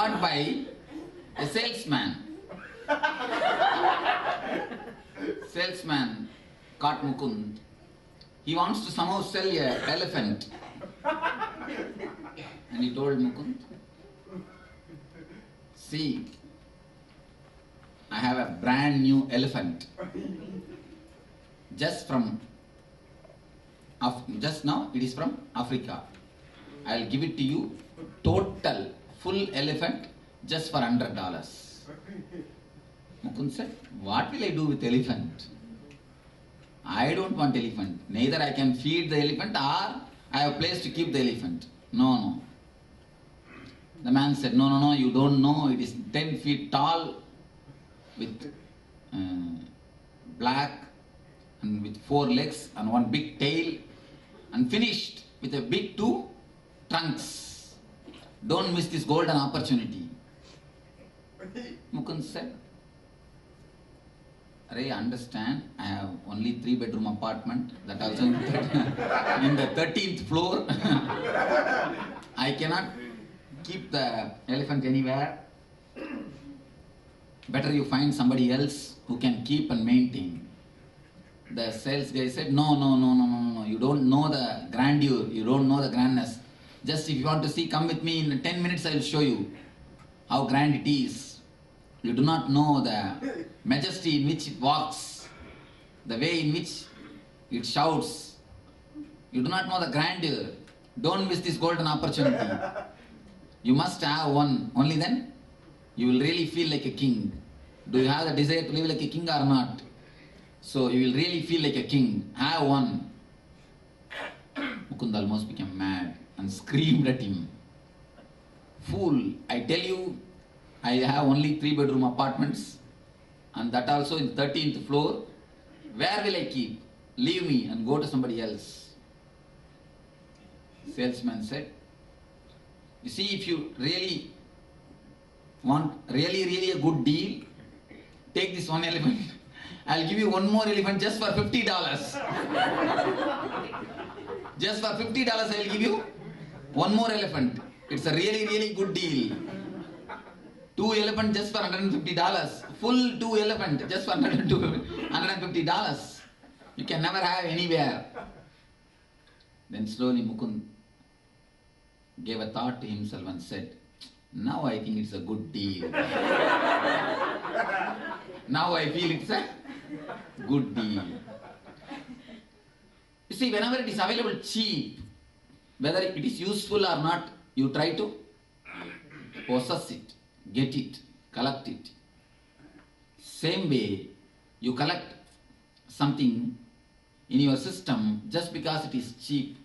caught by a salesman. Salesman caught Mukund. He wants to somehow sell an elephant. And he told Mukund, see, I have a brand new elephant. Just now it is from Africa. I will give it to you, total, full elephant, just for $100. Mukund said, what will I do with elephant? I don't want elephant. Neither I can feed the elephant or I have a place to keep the elephant. No. The man said, no, you don't know. It is 10 feet tall with black and with 4 legs and 1 big tail and finished with a big 2 trunks. Don't miss this golden opportunity. Mukund said, I understand, I have only 3-bedroom apartment, that also in the 13th floor. I cannot keep the elephant anywhere. Better you find somebody else who can keep and maintain. The sales guy said, no, you don't know the grandeur, you don't know the grandness. Just if you want to see, come with me in 10 minutes, I will show you how grand it is. You do not know the majesty in which it walks, the way in which it shouts. You do not know the grandeur. Don't miss this golden opportunity. You must have one. Only then you will really feel like a king. Do you have the desire to live like a king or not? So you will really feel like a king. Have one. Mukund almost became mad and screamed at him. Fool, I tell you, I have only 3-bedroom apartments and that also in 13th floor. Where will I keep? Leave me and go to somebody else. Salesman said, you see, if you really want really a good deal, take this 1 elephant. I'll give you 1 more elephant just for $50. Just for $50 I'll give you 1 more elephant. It's a really good deal. 2 elephant just for $150. Full 2 elephant just for $150. You can never have anywhere. Then slowly Mukund gave a thought to himself and said, now I think it's a good deal. Now I feel it's a good deal. You see, whenever it is available cheap, whether it is useful or not, you try to possess it, get it, collect it. Same way, you collect something in your system just because it is cheap.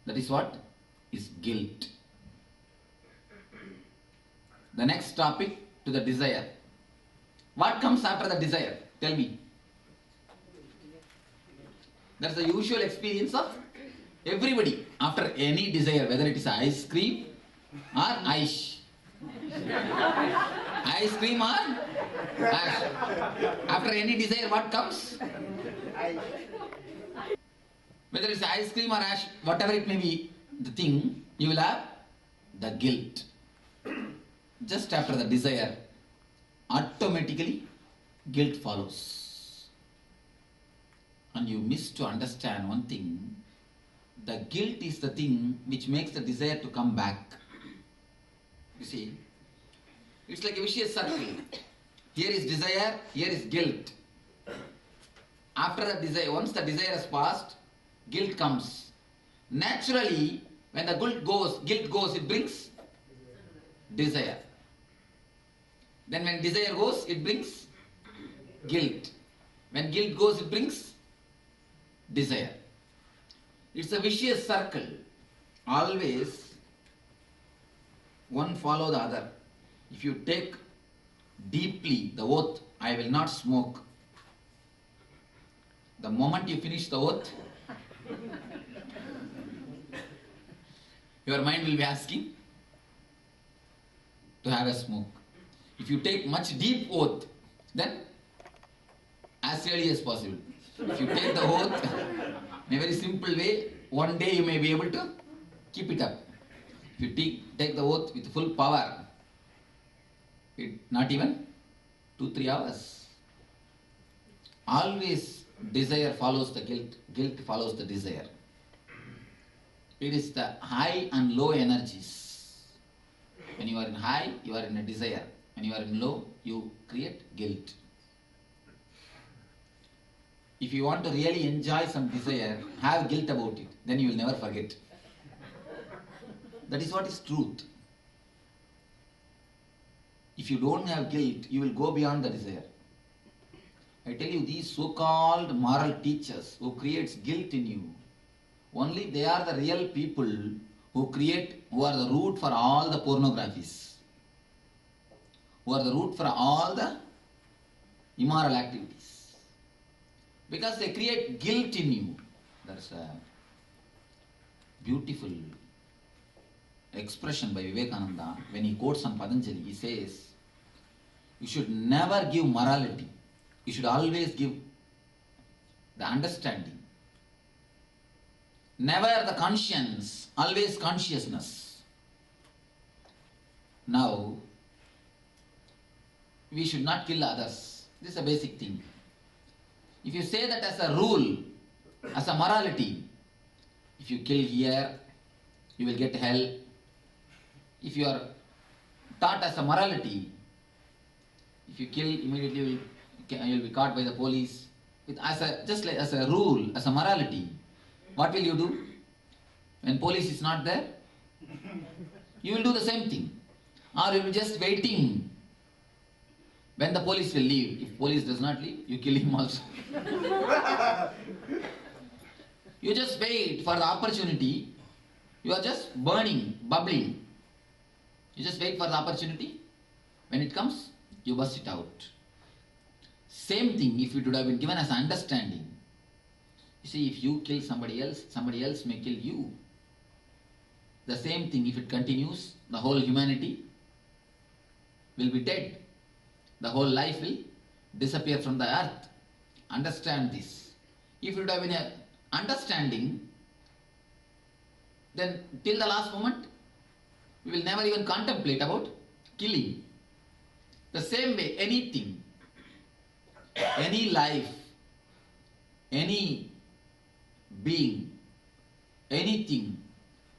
That is what is guilt. The next topic, to the desire. What comes after the desire? Tell me. That's the usual experience of everybody after any desire, whether it is ice cream or ice. Ice cream or ash. After any desire, what comes? Whether it's ice cream or ash, whatever it may be, the thing, you will have the guilt. Just after the desire, automatically guilt follows. And you miss to understand one thing, the guilt is the thing which makes the desire to come back. You see, it's like a vicious circle. Here is desire, here is guilt. After the desire, once the desire has passed, guilt comes. Naturally, when the guilt goes, it brings desire. Then when desire goes, it brings guilt. When guilt goes, it brings desire. It's a vicious circle. Always one follow the other. If you take deeply the oath, I will not smoke. The moment you finish the oath, your mind will be asking to have a smoke. If you take much deep oath, then as early as possible. If you take the oath in a very simple way, one day you may be able to keep it up. If you take the oath with full power, Not even 2-3 hours. Always desire follows the guilt, guilt follows the desire. It is the high and low energies. When you are in high, you are in a desire. When you are in low, you create guilt. If you want to really enjoy some desire, have guilt about it. Then you will never forget. That is what is truth. If you don't have guilt, you will go beyond the desire. I tell you, these so-called moral teachers who creates guilt in you, only they are the real people who are the root for all the pornographies, who are the root for all the immoral activities. Because they create guilt in you. That's a beautiful expression by Vivekananda. When he quotes on Patanjali, he says, you should never give morality. You should always give the understanding. Never the conscience, always consciousness. Now, we should not kill others. This is a basic thing. If you say that as a rule, as a morality, if you kill here, you will get hell. If you are taught as a morality, if you kill, immediately you will be caught by the police. Just like as a rule, as a morality, what will you do? When police is not there, you will do the same thing. Or you will be just waiting when the police will leave. If police does not leave, you kill him also. You just wait for the opportunity. You are just burning, bubbling. You just wait for the opportunity. When it comes, you bust it out. Same thing if it would have been given as understanding. You see, if you kill somebody else may kill you. The same thing, if it continues, the whole humanity will be dead. The whole life will disappear from the earth. Understand this. If it would have been an understanding, then till the last moment, we will never even contemplate about killing. The same way, anything, any life, any being, anything,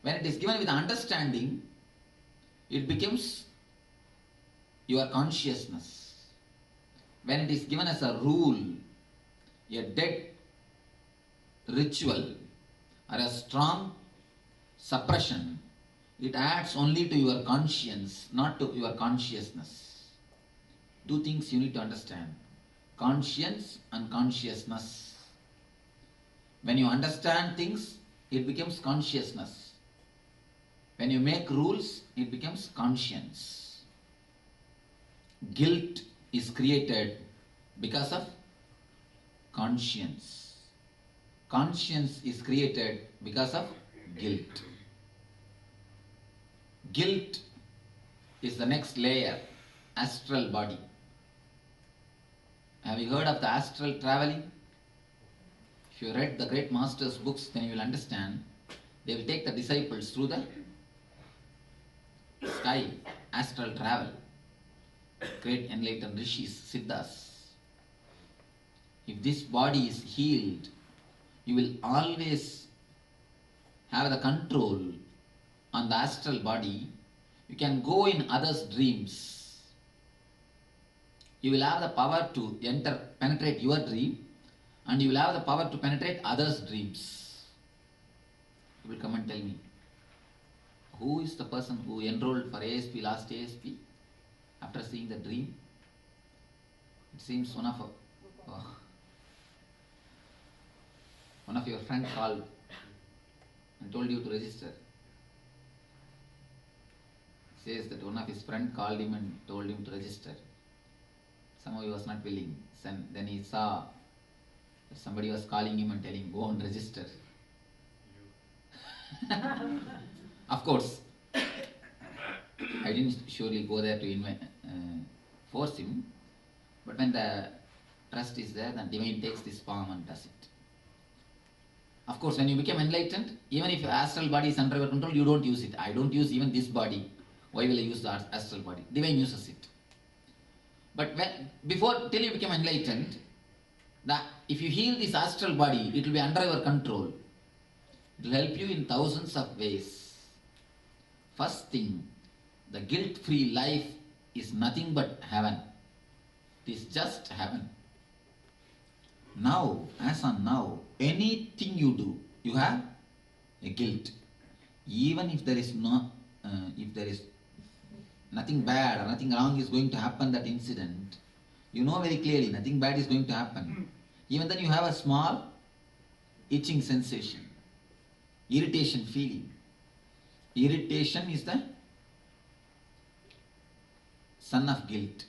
when it is given with understanding, it becomes your consciousness. When it is given as a rule, a dead ritual, or a strong suppression, it adds only to your conscience, not to your consciousness. Two things you need to understand. Conscience and consciousness. When you understand things, it becomes consciousness. When you make rules, it becomes conscience. Guilt is created because of conscience. Conscience is created because of guilt. Guilt is the next layer, astral body. Have you heard of the astral traveling? If you read the great masters' books, then you will understand. They will take the disciples through the sky, astral travel. Great enlightened rishis, siddhas. If this body is healed, you will always have the control on the astral body. You can go in others' dreams. You will have the power to penetrate your dream, and you will have the power to penetrate others' dreams. You will come and tell me, who is the person who enrolled for ASP, last ASP, after seeing the dream? It seems one of your friend called and told you to register. Says that one of his friend called him and told him to register. Somehow he was not willing. Then he saw that somebody was calling him and telling, go and register. Of course, I didn't surely go there to force him. But when the trust is there, then divine takes this form and does it. Of course, when you become enlightened, even if your astral body is under your control, you don't use it. I don't use even this body. Why will I use the astral body? Divine uses it. But before, till you become enlightened, if you heal this astral body, it will be under your control. It will help you in thousands of ways. First thing, the guilt-free life is nothing but heaven. It is just heaven. Now, as on now, anything you do, you have a guilt. Even if there is nothing bad or nothing wrong is going to happen that incident, you know very clearly nothing bad is going to happen. Even then you have a small itching sensation, irritation feeling. Irritation is the son of guilt.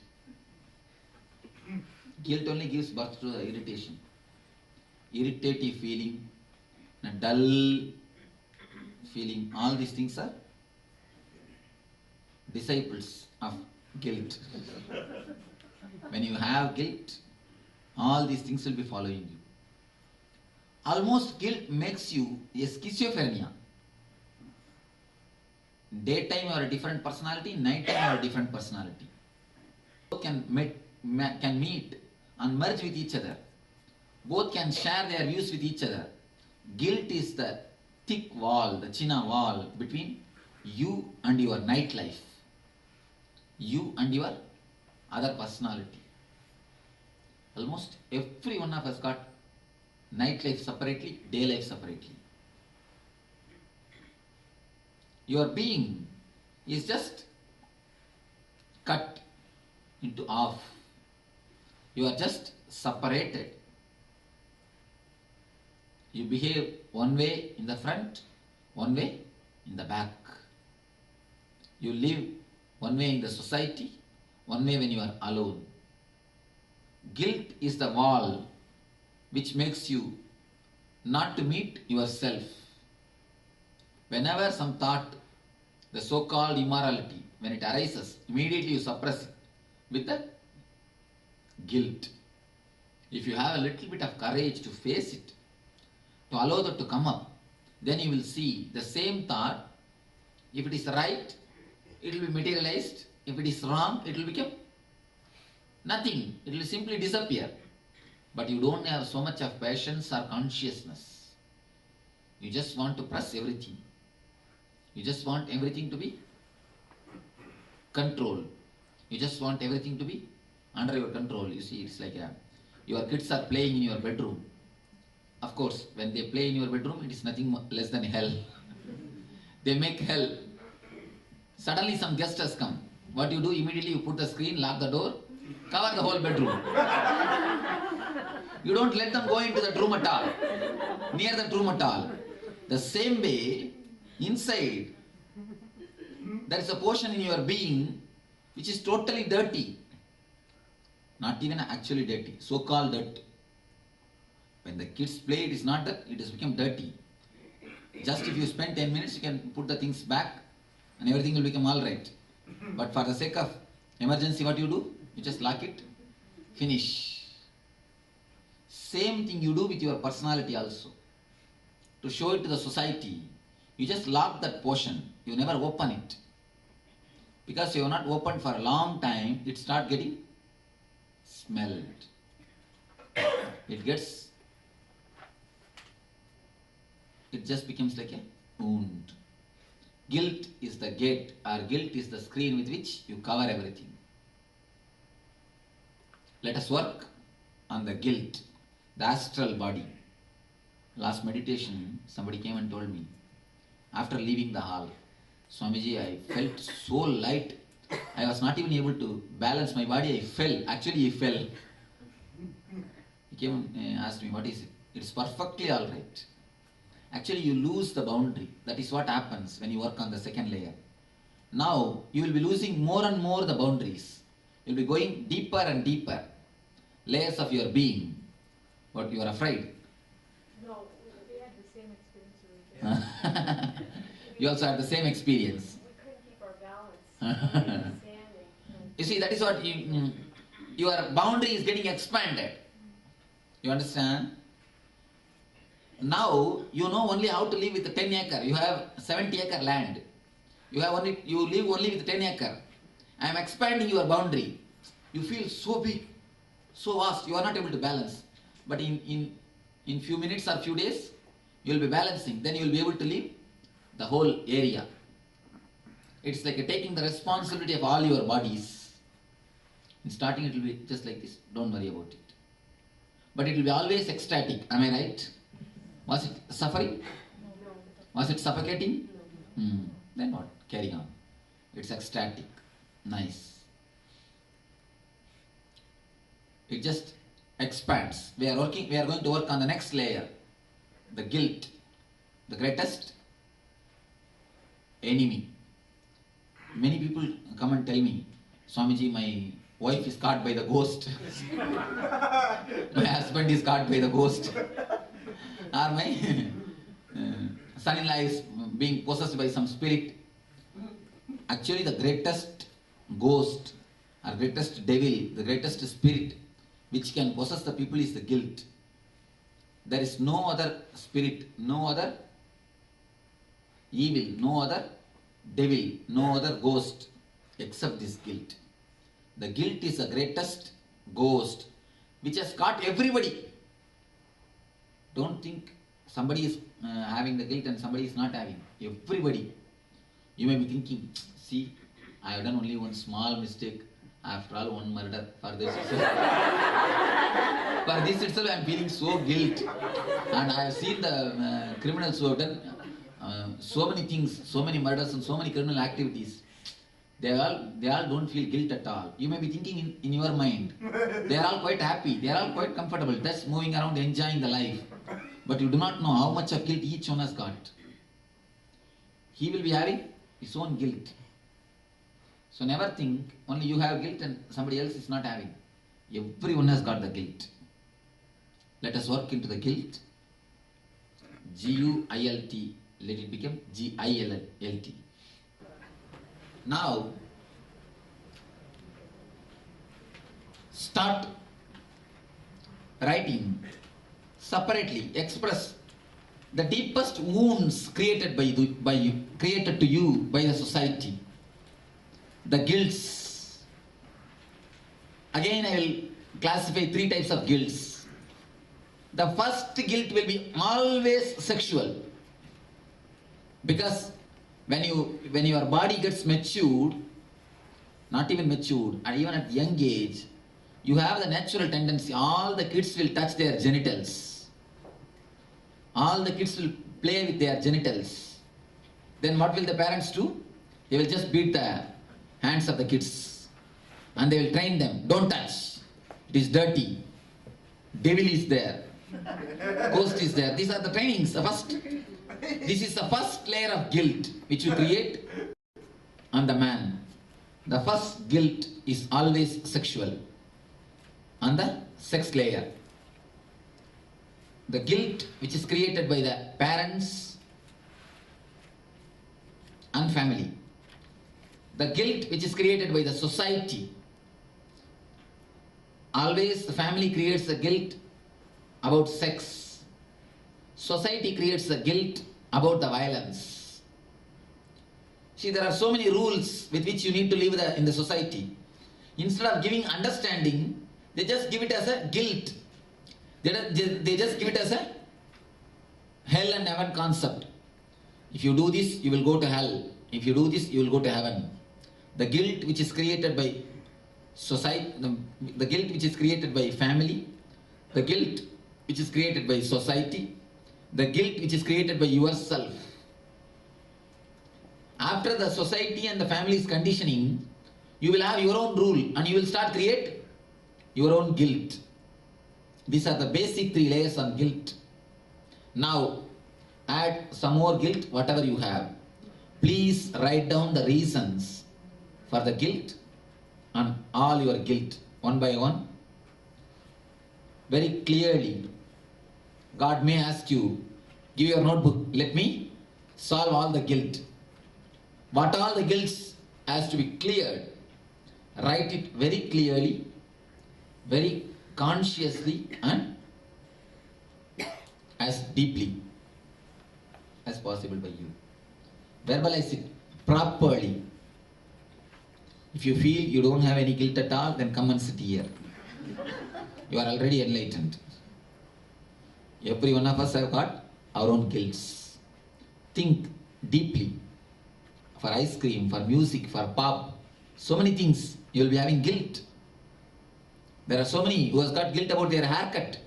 Guilt only gives birth to the irritation. Irritative feeling, a dull feeling, all these things are disciples of guilt. When you have guilt, all these things will be following you. Almost guilt makes you a schizophrenia. Daytime you are a different personality, nighttime you are a different personality. Both can meet and merge with each other. Both can share their views with each other. Guilt is the thick wall, the China wall between you and your nightlife, you and your other personality. Almost every one of us got nightlife separately, day life separately. Your being is just cut into half. You are just separated. You behave one way in the front, one way in the back. You live one way in the society, one way when you are alone. Guilt is the wall which makes you not to meet yourself. Whenever some thought, the so-called immorality, when it arises, immediately you suppress it with the guilt. If you have a little bit of courage to face it, to allow that to come up, then you will see the same thought. If it is right, it will be materialized. If it is wrong, it will become nothing. It will simply disappear. But you don't have so much of patience or consciousness. You just want to press everything. You just want everything to be controlled. You just want everything to be under your control. You see, it's like your kids are playing in your bedroom. Of course, when they play in your bedroom, it is nothing less than hell. They make hell. Suddenly some guest has come. What you do? Immediately you put the screen, lock the door, cover the whole bedroom. You don't let them go into the room at all, near the room at all. The same way, inside, there is a portion in your being which is totally dirty. Not even actually dirty, so-called dirt. When the kids play, it is not that, it has become dirty. Just if you spend 10 minutes, you can put the things back and everything will become alright. But for the sake of emergency, what you do? You just lock it, finish. Same thing you do with your personality also. To show it to the society, you just lock that portion. You never open it. Because you have not opened for a long time, it starts getting smelled. It just becomes like a wound. Guilt is the gate, or guilt is the screen with which you cover everything. Let us work on the guilt, the astral body. Last meditation, somebody came and told me, after leaving the hall, Swamiji, I felt so light. I was not even able to balance my body. I fell. Actually, I fell. He came and asked me, what is it? It's perfectly all right. Actually, you lose the boundary. That is what happens when you work on the second layer. Now, you will be losing more and more the boundaries. You will be going deeper and deeper. Layers of your being. But you are afraid. No, we had the same experience. You also had the same experience. We couldn't keep our balance. You see, that is what your boundary is getting expanded. You understand? Now, you know only how to live with the 10 acre. You have 70 acre land. You live only with 10 acre. I am expanding your boundary. You feel so big, so vast, you are not able to balance. But in few minutes or few days, you will be balancing. Then you will be able to leave the whole area. It's like taking the responsibility of all your bodies. In starting, it will be just like this. Don't worry about it. But it will be always ecstatic. Am I right? Was it suffering? Was it suffocating? Then what? Carry on. It's ecstatic. Nice. It just expands. We are going to work on the next layer. The guilt. The greatest enemy. Many people come and tell me, Swamiji, my wife is caught by the ghost. My husband is caught by the ghost. Or my son-in-law is being possessed by some spirit. Actually, the greatest ghost or greatest devil, the greatest spirit which can possess the people is the guilt. There is no other spirit, no other evil, no other devil, no other ghost except this guilt. The guilt is the greatest ghost which has caught everybody. Don't think somebody is having the guilt and somebody is not having. Everybody. You may be thinking, see, I have done only one small mistake. After all, one murder. For this itself, I am feeling so guilt. And I have seen the criminals who have done so many things, so many murders and so many criminal activities. They all don't feel guilt at all. You may be thinking in your mind, they are all quite happy, they are all quite comfortable, just moving around, enjoying the life. But you do not know how much of guilt each one has got. He will be having his own guilt. So never think only you have guilt and somebody else is not having. Everyone has got the guilt. Let us work into the guilt. G-U-I-L-T. Let it become G-I-L-L-T. Now, start writing separately, express the deepest wounds created created to you by the society. The guilts. Again, I will classify 3 types of guilts. The first guilt will be always sexual. Because when your body gets matured, not even matured, and even at young age, you have the natural tendency, all the kids will touch their genitals. All the kids will play with their genitals. Then what will the parents do? They will just beat the hands of the kids. And they will train them, don't touch. It is dirty. Devil is there. Ghost is there. These are the trainings. This is the first layer of guilt which you create on the man. The first guilt is always sexual. On the sex layer. The guilt which is created by the parents and family. The guilt which is created by the society. Always the family creates the guilt about sex. Society creates the guilt about the violence. See, there are so many rules with which you need to live in the society. Instead of giving understanding, they just give it as a guilt. They just give it as a hell and heaven concept. If you do this, you will go to hell. If you do this, you will go to heaven. The guilt which is created by society, the guilt which is created by family, the guilt which is created by society, the guilt which is created by yourself. After the society and the family's conditioning, you will have your own rule and you will start create your own guilt. These are the basic 3 layers on guilt. Now, add some more guilt, whatever you have. Please write down the reasons for the guilt and all your guilt, one by one. Very clearly, God may ask you, give your notebook, let me solve all the guilt. What all the guilts has to be cleared, write it very clearly, very consciously and as deeply as possible by you. Verbalize it properly. If you feel you don't have any guilt at all, then come and sit here. You are already enlightened. Every one of us have got our own guilts. Think deeply. For ice cream, for music, for pop, so many things you will be having guilt. There are so many who has got guilt about their haircut.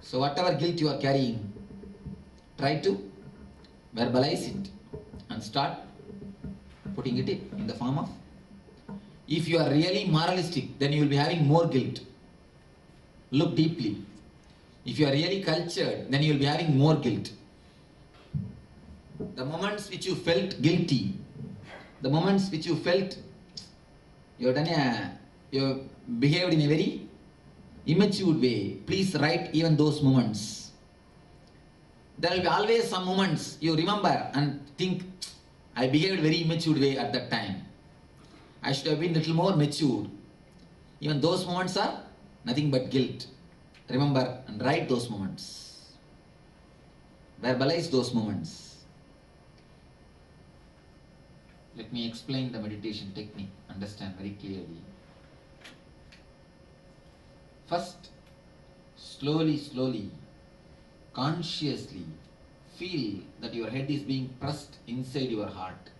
So whatever guilt you are carrying, try to verbalize it and start putting it in the form of. If you are really moralistic, then you will be having more guilt. Look deeply. If you are really cultured, then you will be having more guilt. The moments which you felt guilty, the moments which you felt you behaved in a very immature way, please write even those moments. There will be always some moments you remember and think, I behaved very immature way at that time. I should have been little more matured. Even those moments are nothing but guilt. Remember and write those moments. Verbalize those moments. Let me explain the meditation technique. Understand very clearly. First, slowly, consciously feel that your head is being pressed inside your heart.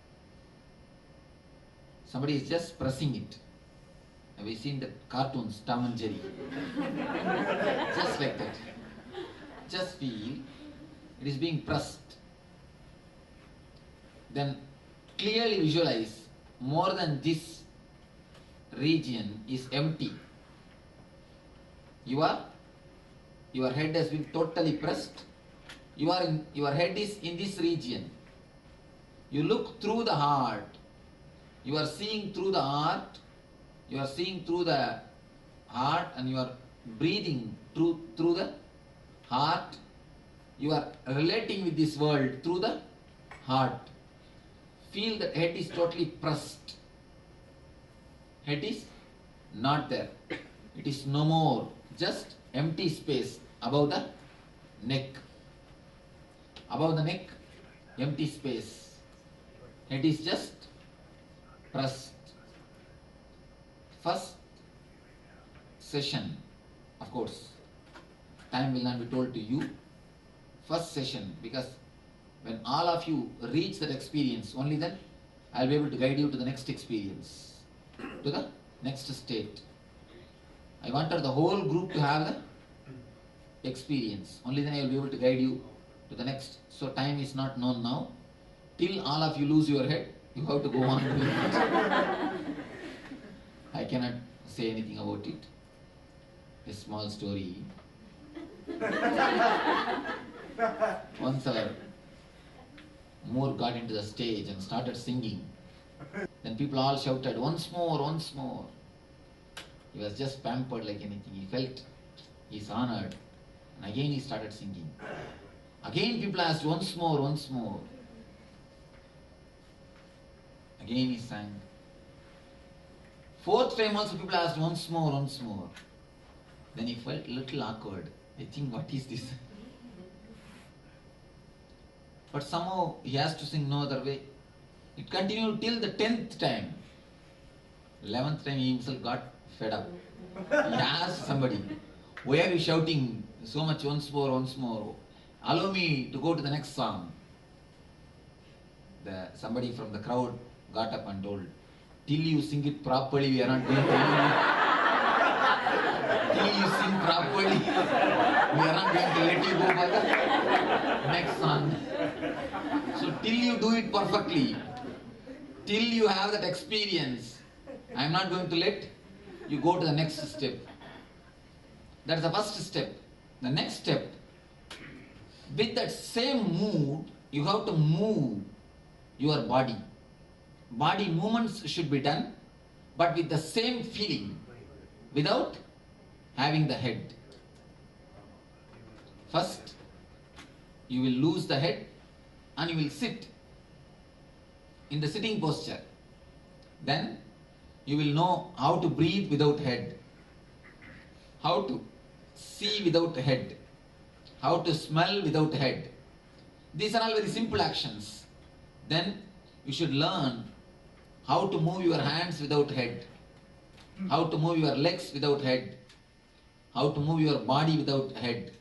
Somebody is just pressing it. Have you seen the cartoons, Tom and Jerry? Just like that. Just feel it is being pressed. Then clearly visualize more than this region is empty. Your head has been totally pressed. Your head is in this region. You look through the heart. You are seeing through the heart. You are seeing through the heart and you are breathing through the heart. You are relating with this world through the heart. Feel that head is totally pressed. Head is not there. It is no more. Just empty space above the neck. Above the neck, empty space. Head is just pressed. First session, of course, time will not be told to you. First session, because when all of you reach that experience, only then I will be able to guide you to the next experience, to the next state. I wanted the whole group to have the experience. Only then I will be able to guide you to the next. So time is not known now. Till all of you lose your head, you have to go on doing it. I cannot say anything about it. A small story. Once our Moore got into the stage and started singing. Then people all shouted, once more, once more. He was just pampered like anything. He felt he's honored. And again he started singing. Again people asked, once more, once more. Again he sang. Fourth time also people asked, once more, once more. Then he felt a little awkward. I think, what is this? But somehow he has to sing no other way. It continued till the 10th time. 11th time he himself got fed up. He asked somebody, why are you shouting so much once more, once more? Allow me to go to the next song. Somebody from the crowd got up and told, till you sing it properly, we are not going to till you sing properly, we are not going to let you go for the next song. So till you do it perfectly, till you have that experience, I am not going to let you go to the next step. That's the first step. The next step, with that same mood, you have to move your body. Body movements should be done, but with the same feeling, without having the head. First, you will lose the head and you will sit in the sitting posture. Then, you will know how to breathe without head, how to see without head, how to smell without head. These are all very simple actions. Then you should learn how to move your hands without head, how to move your legs without head, how to move your body without head.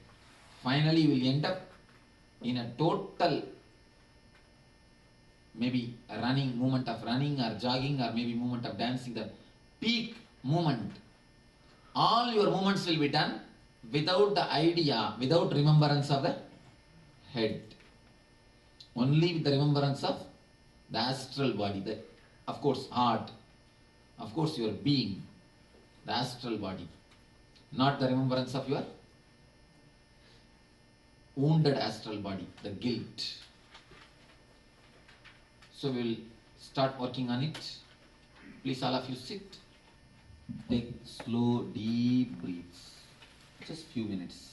Finally, you will end up in a total, maybe a running movement of running or jogging or maybe movement of dancing, the peak movement. All your movements will be done without the idea, without remembrance of the head. Only with the remembrance of the astral body, the, of course, heart, of course, your being, the astral body, not the remembrance of your wounded astral body, the guilt. So we will start working on it. Please, all of you sit. Take slow, deep breaths. Just few minutes.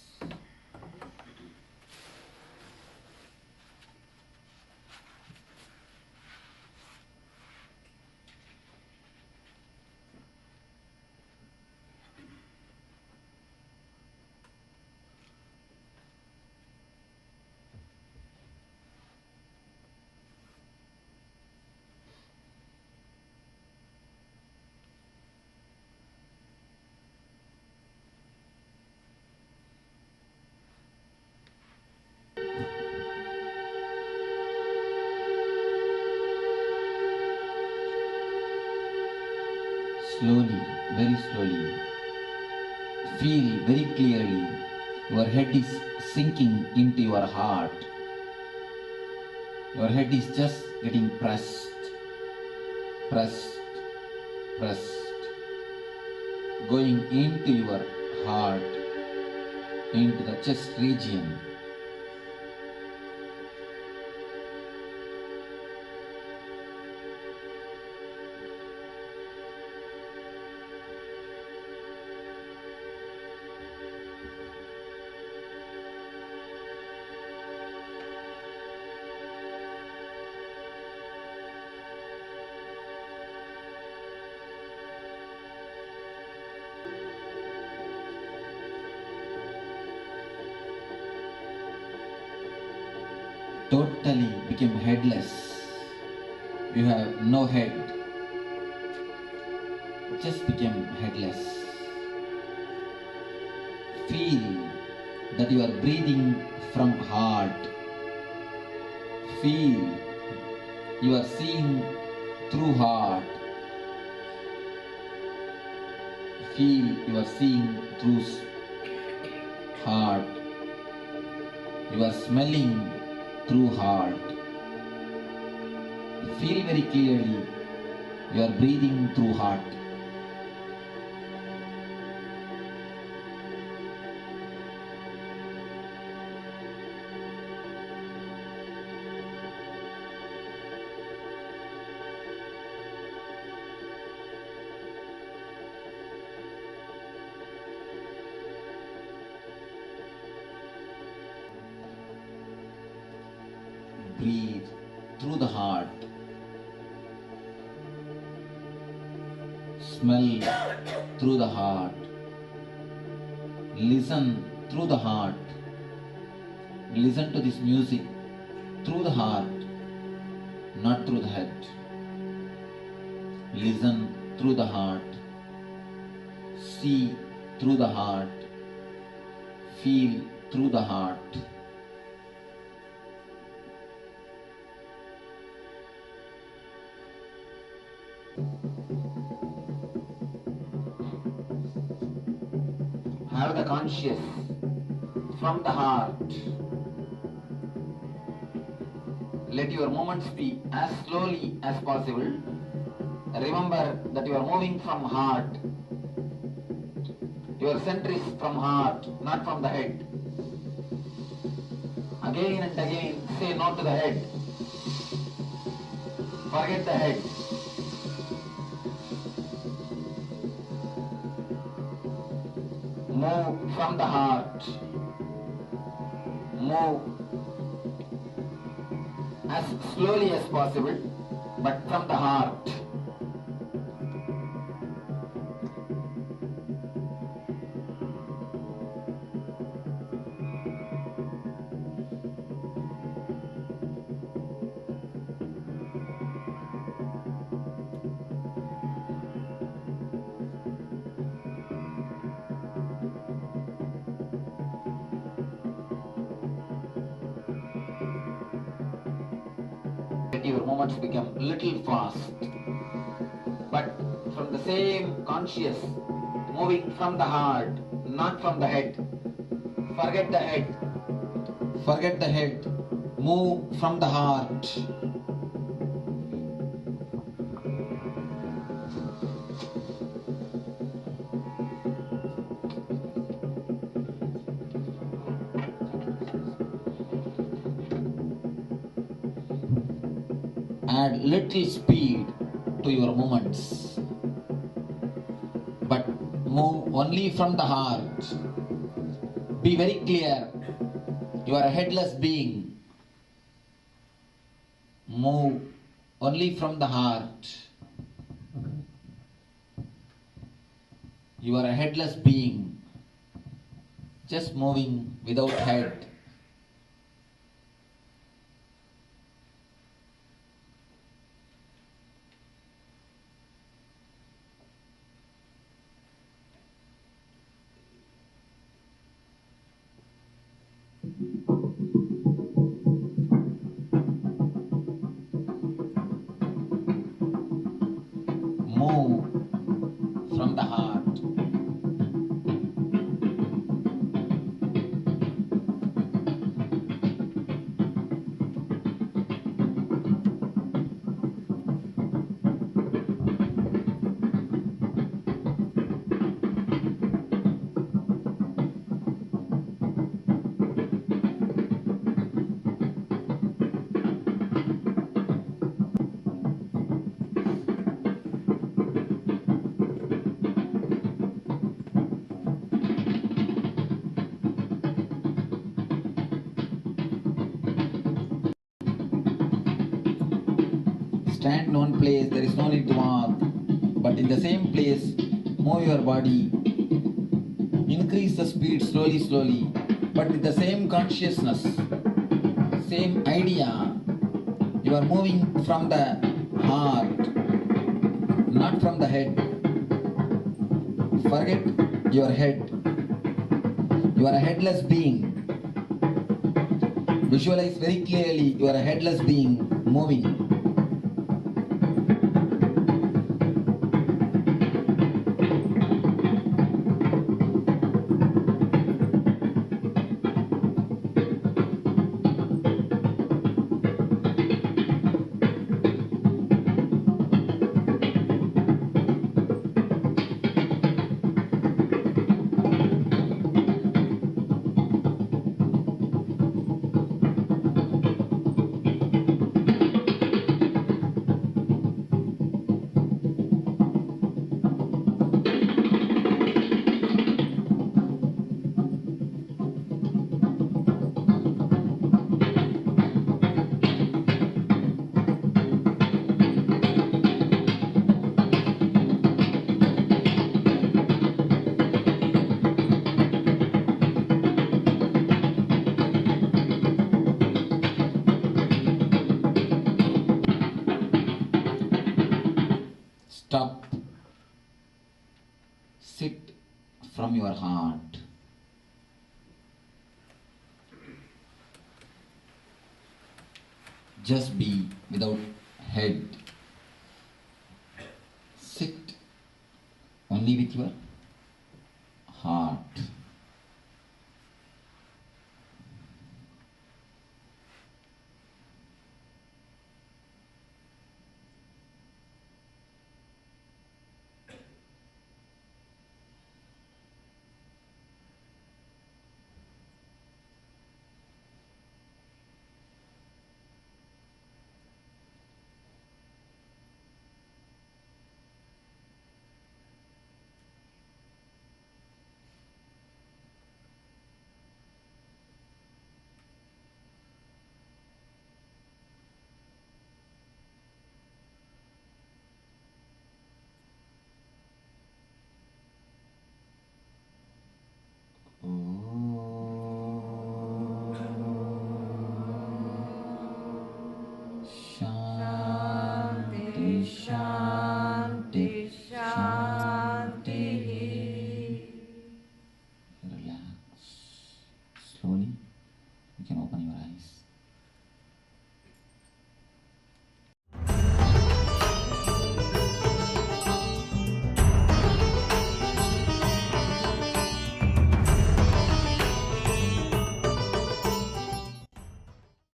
Slowly, very slowly, feel very clearly your head is sinking into your heart. Your head is just getting pressed, pressed, pressed, going into your heart, into the chest region. Totally became headless. You have no head. Just became headless. Feel that you are breathing from heart. Feel you are seeing through heart. Feel you are seeing through heart. You are smelling through heart. Feel very clearly you are breathing through heart. Breathe through the heart. Smell through the heart. Listen through the heart. Listen to this music through the heart, not through the head. Listen through the heart. See through the heart. Feel through the heart. Have the conscious from the heart. Let your movements be as slowly as possible. Remember that you are moving from heart. Your center is from heart, not from the head. Again and again say no to the head. Forget the head. Move from the heart. Move as slowly as possible, but from the heart. Let your movements become little fast. But from the same conscious, moving from the heart, not from the head. Forget the head. Forget the head. Move from the heart. Add little speed to your movements, but move only from the heart. Be very clear, you are a headless being. Move only from the heart. You are a headless being, just moving without head. Move from the heart. Stand in one place, there is no need to walk. But in the same place, move your body. Increase the speed slowly, slowly. But with the same consciousness, same idea. You are moving from the heart, not from the head. Forget your head. You are a headless being. Visualize very clearly, you are a headless being moving. Stop. Sit from your heart. Just be without head. Sit only with your heart.